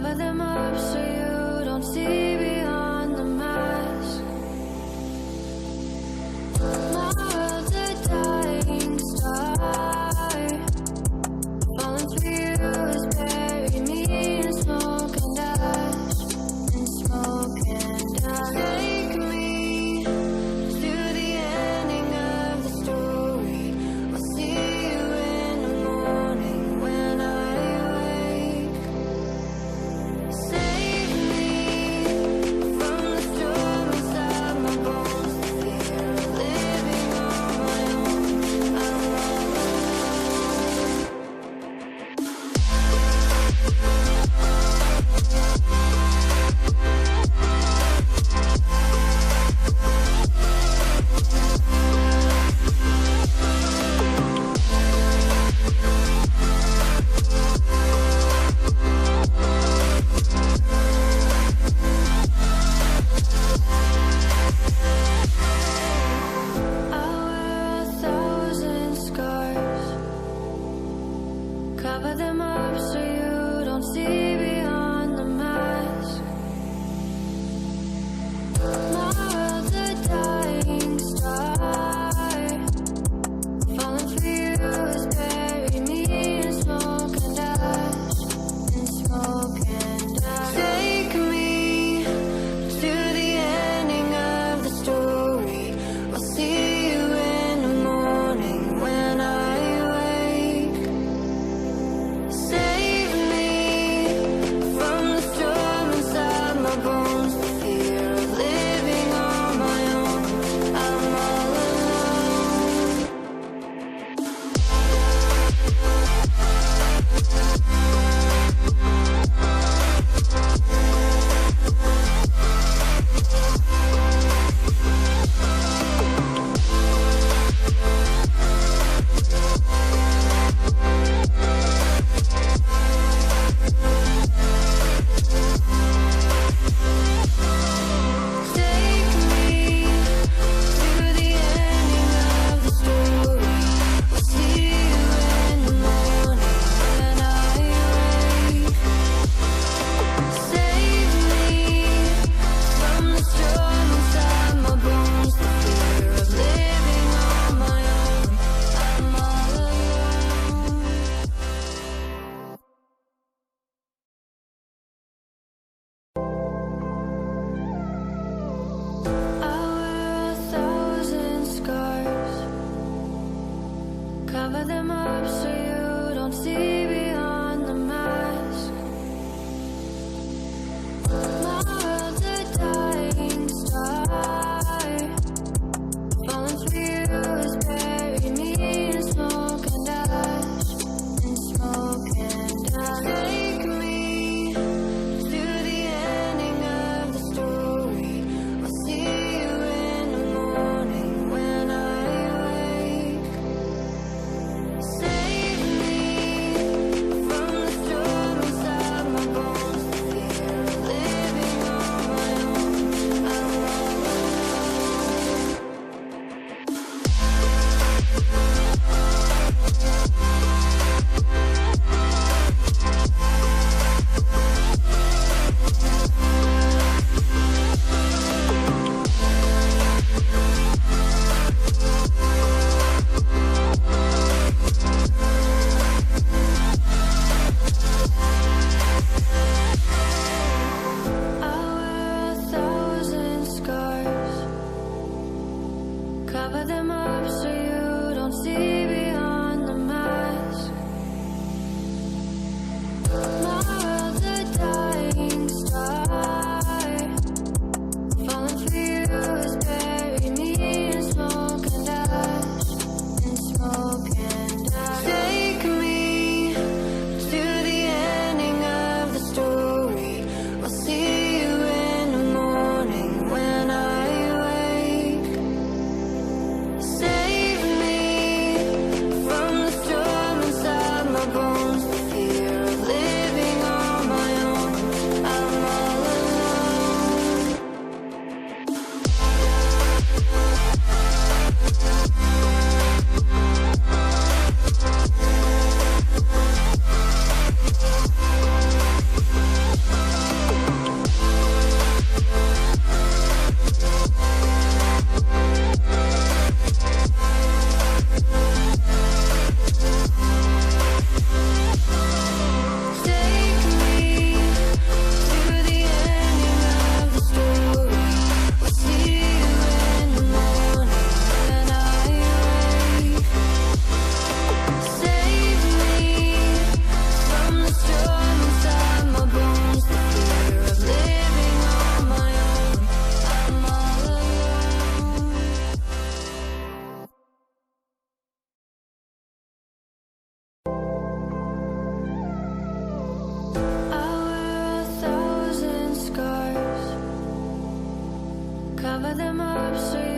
Cover them up so you don't see beyond the mask. My world's a dying star. Falling for you has buried me in smoke and ash. In smoke and ash. Take me to the ending of the story. I'll see you in the morning when I wake. Save me from the storm inside my bones. The fear of living on my own. I'm all I wear 1,000 scars. Cover them up so you don't see beyond the mask. My world's a dying star. Falling for you has buried me in smoke and ash. In smoke and ash. Take me to the ending of the story. I'll see you in the morning when I wake. Save me them up so